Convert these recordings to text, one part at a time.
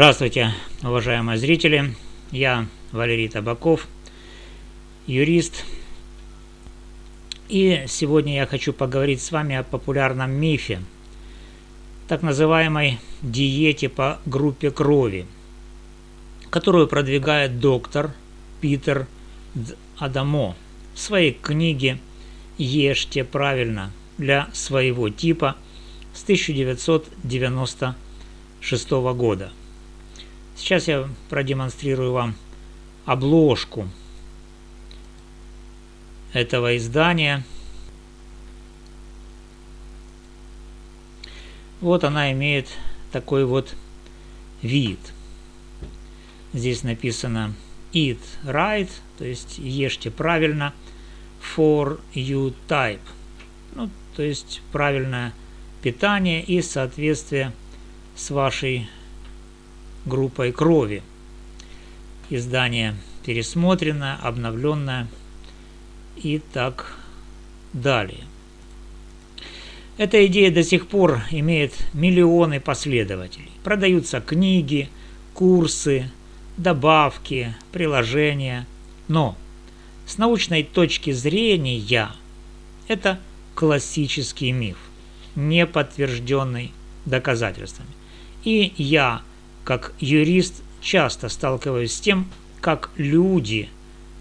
Здравствуйте, уважаемые зрители! Я Валерий Табаков, юрист. И сегодня я хочу поговорить с вами о популярном мифе, так называемой диете по группе крови, которую продвигает доктор Питер Адамо в своей книге «Ешьте правильно» для своего типа с 1996 года. Сейчас я продемонстрирую вам обложку этого издания. Вот она имеет такой вот вид. Здесь написано Eat Right, то есть ешьте правильно, for you type, то есть правильное питание и соответствие с вашей группой крови. Издание пересмотренное, обновленное и так далее. Эта идея до сих пор имеет миллионы последователей. Продаются книги, курсы, добавки, приложения. Но с научной точки зрения это классический миф, не подтвержденный доказательствами. И я, как юрист, часто сталкиваюсь с тем, как люди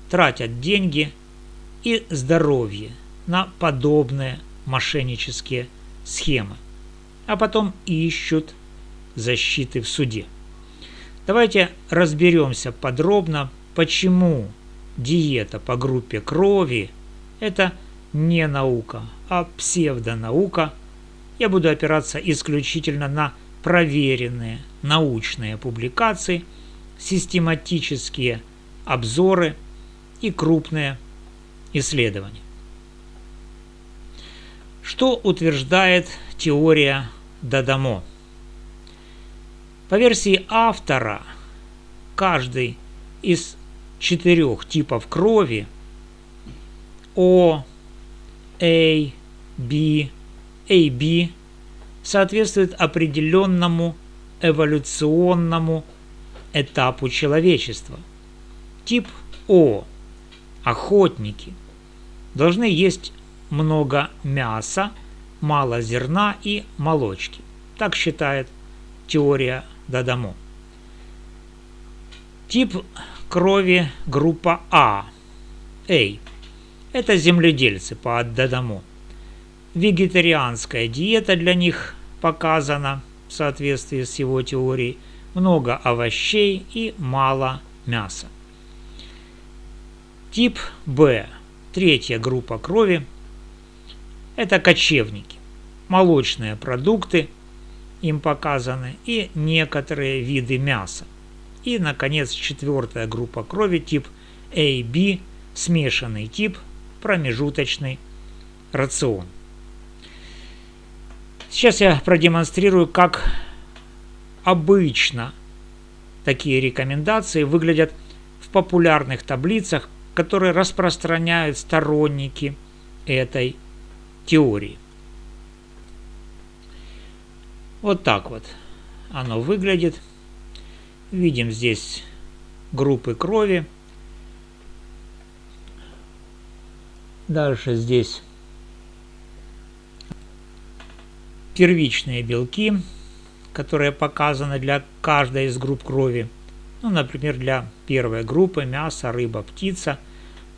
тратят деньги и здоровье на подобные мошеннические схемы, а потом ищут защиты в суде. Давайте разберемся подробно, почему диета по группе крови – это не наука, а псевдонаука. Я буду опираться исключительно на проверенные научные публикации, систематические обзоры и крупные исследования. Что утверждает теория Адамо? По версии автора, каждый из 4 типов крови О, A, B, AB соответствует определенному эволюционному этапу человечества. Тип О – охотники. Должны есть много мяса, мало зерна и молочки. Так считает теория Адамо. Тип крови группа А – это земледельцы по Адамо. Вегетарианская диета для них показана в соответствии с его теорией. Много овощей и мало мяса. Тип Б, 3-я группа крови, это кочевники. Молочные продукты им показаны и некоторые виды мяса. И, наконец, 4-я группа крови, тип AB, смешанный тип, промежуточный рацион. Сейчас я продемонстрирую, как обычно такие рекомендации выглядят в популярных таблицах, которые распространяют сторонники этой теории. Вот так вот оно выглядит. Видим здесь группы крови. Дальше здесь первичные белки, которые показаны для каждой из групп крови. Например, для первой группы мясо, рыба, птица,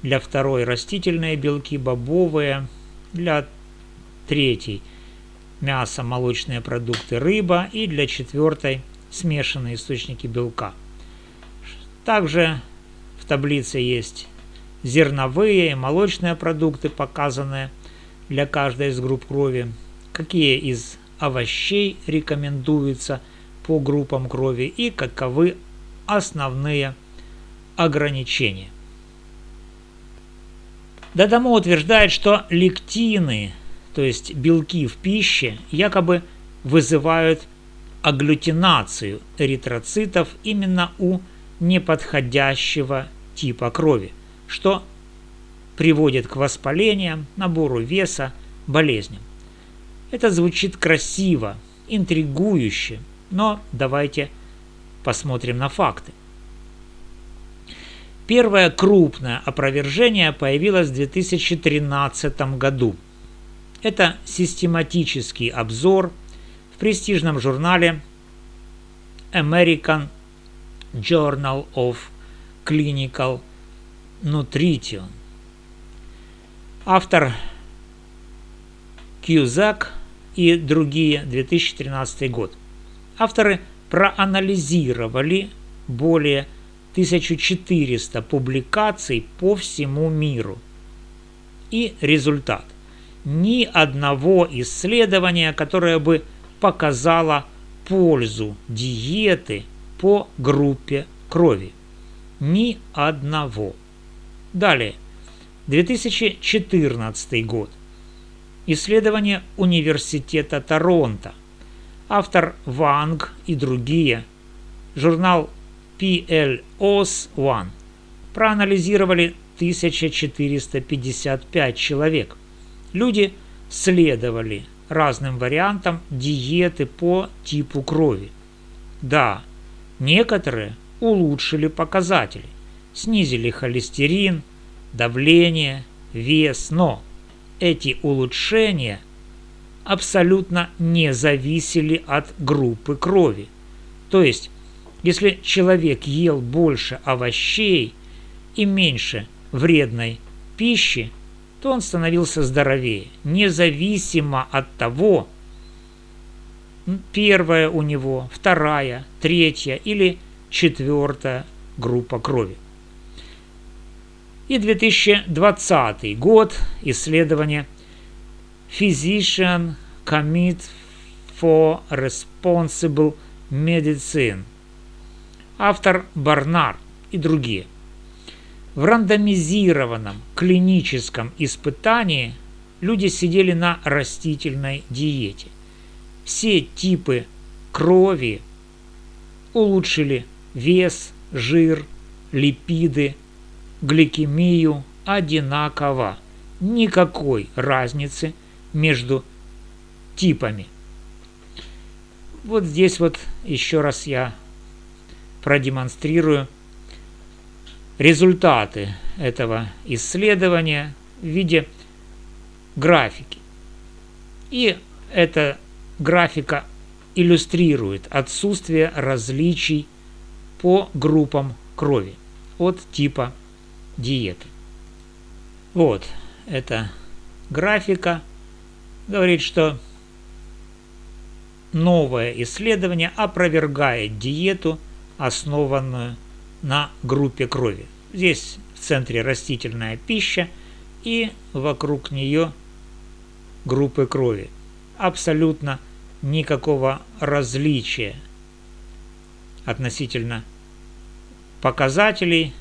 для второй растительные белки, бобовые, для третьей мясо, молочные продукты, рыба и для 4-й смешанные источники белка. Также в таблице есть зерновые и молочные продукты, показанные для каждой из групп крови. Какие из овощей рекомендуются по группам крови и каковы основные ограничения. Адамо утверждает, что лектины, то есть белки в пище, якобы вызывают агглютинацию эритроцитов именно у неподходящего типа крови, что приводит к воспалениям, набору веса, болезням. Это звучит красиво, интригующе, но давайте посмотрим на факты. Первое крупное опровержение появилось в 2013 году. Это систематический обзор в престижном журнале American Journal of Clinical Nutrition. Автор Кьюзак и другие, 2013 год. Авторы проанализировали более 1400 публикаций по всему миру. И результат. Ни одного исследования, которое бы показало пользу диеты по группе крови. Ни одного. Далее. 2014 год. Исследование Университета Торонто. Автор Ванг и другие. Журнал PLOS ONE. Проанализировали 1455 человек. Люди следовали разным вариантам диеты по типу крови. Да, некоторые улучшили показатели, снизили холестерин, давление, вес, но эти улучшения абсолютно не зависели от группы крови. То есть, если человек ел больше овощей и меньше вредной пищи, то он становился здоровее, независимо от того, первая у него, вторая, третья или четвертая группа крови. И 2020 год, исследование Physician Committee for Responsible Medicine. Автор Барнард и другие. В рандомизированном клиническом испытании люди сидели на растительной диете. Все типы крови улучшили вес, жир, липиды, гликемию одинаково. Никакой разницы между типами. Вот здесь вот еще раз я продемонстрирую результаты этого исследования в виде графики. И эта графика иллюстрирует отсутствие различий по группам крови от типа диеты. Вот эта графика говорит, что новое исследование опровергает диету, основанную на группе крови. Здесь в центре растительная пища и вокруг нее группы крови. Абсолютно никакого различия относительно показателей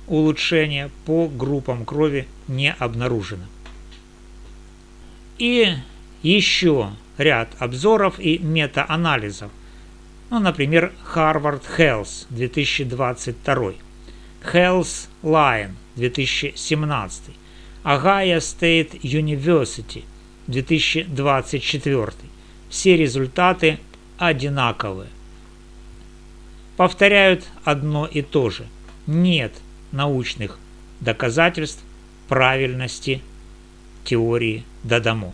улучшения по группам крови не обнаружено. И еще ряд обзоров и метаанализов. Например, Harvard Health 2022, Health Line 2017, Ohio State University 2024. Все результаты одинаковые. Повторяют одно и то же. Нет научных доказательств правильности теории Дадамо.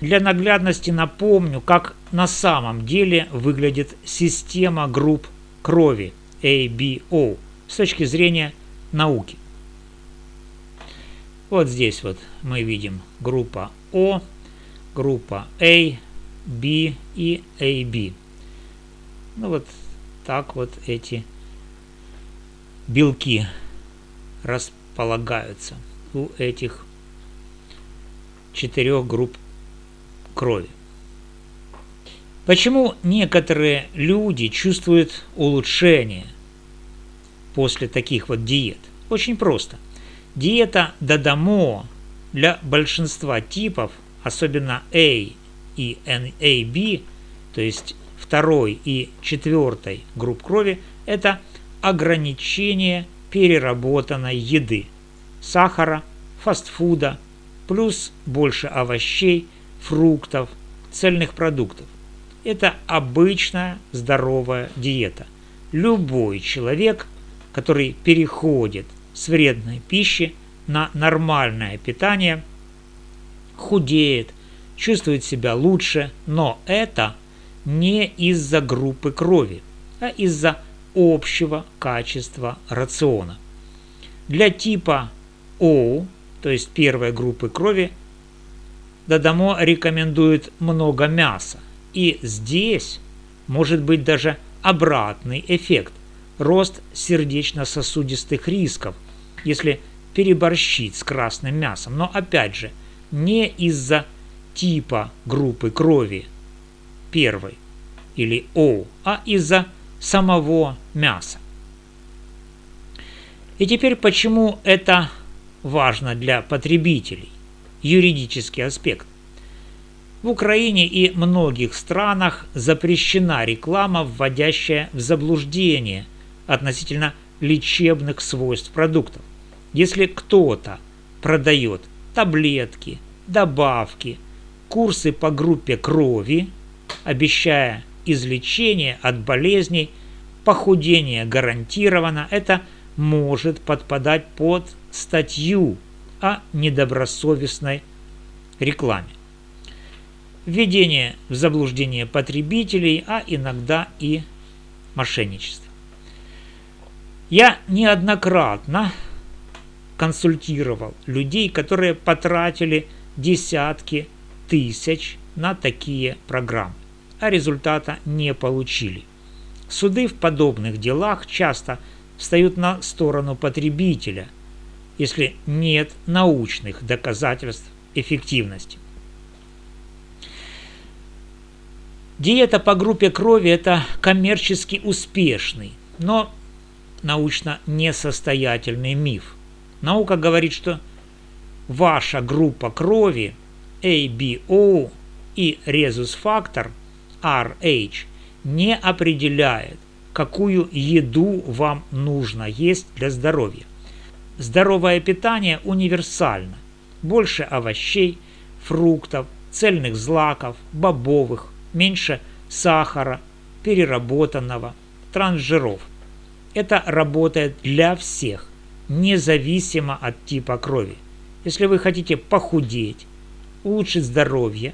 Для наглядности напомню, как на самом деле выглядит система групп крови ABO с точки зрения науки. Вот здесь вот мы видим группа O, группа A, B и AB. Вот так вот эти белки располагаются у этих 4 групп крови. Почему некоторые люди чувствуют улучшение после таких вот диет? Очень просто. Диета Дадамо для большинства типов, особенно A и AB, то есть 2 и 4 групп крови, это ограничение переработанной еды, сахара, фастфуда, плюс больше овощей, фруктов, цельных продуктов. Это обычная здоровая диета. любой человек, который переходит с вредной пищи на нормальное питание, худеет, чувствует себя лучше, но это не из-за группы крови, а из-за общего качества рациона. Для типа О, то есть первой группы крови, Дадамо рекомендует много мяса. И здесь может быть даже обратный эффект – рост сердечно-сосудистых рисков, если переборщить с красным мясом. Но опять же, не из-за типа группы крови первой или О, а из-за самого мяса. И теперь почему это важно для потребителей? Юридический аспект. В Украине и многих странах запрещена реклама, вводящая в заблуждение относительно лечебных свойств продуктов. Если кто-то продает таблетки, добавки, курсы по группе крови, обещая излечение от болезней, похудение гарантировано, это может подпадать под статью о недобросовестной рекламе. Введение в заблуждение потребителей, а иногда и мошенничество. Я неоднократно консультировал людей, которые потратили десятки тысяч на такие программы, а результата не получили. Суды в подобных делах часто встают на сторону потребителя, если нет научных доказательств эффективности. Диета по группе крови – это коммерчески успешный, но научно несостоятельный миф. Наука говорит, что ваша группа крови ABO и резус-фактор RH не определяет, какую еду вам нужно есть для здоровья. Здоровое питание универсально. Больше овощей, фруктов, цельных злаков, бобовых, меньше сахара, переработанного, трансжиров. Это работает для всех, независимо от типа крови. Если вы хотите похудеть, улучшить здоровье,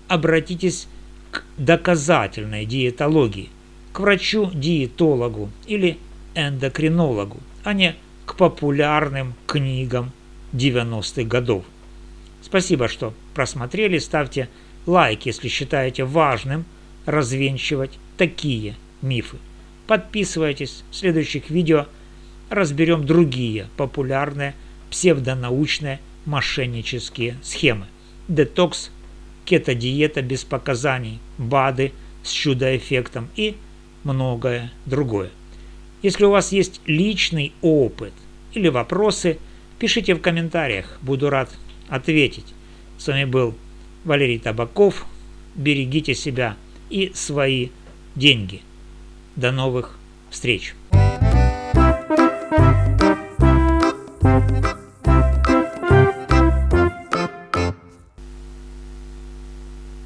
обратитесь к доказательной диетологии, к врачу-диетологу или эндокринологу, а не к популярным книгам 90-х годов. Спасибо, что просмотрели. Ставьте лайк, если считаете важным развенчивать такие мифы. Подписывайтесь. В следующих видео разберем другие популярные псевдонаучные мошеннические схемы. Детокс, кето-диета без показаний, БАДы с чудо-эффектом и многое другое. Если у вас есть личный опыт или вопросы, пишите в комментариях, буду рад ответить. С вами был Валерий Табаков. Берегите себя и свои деньги. До новых встреч!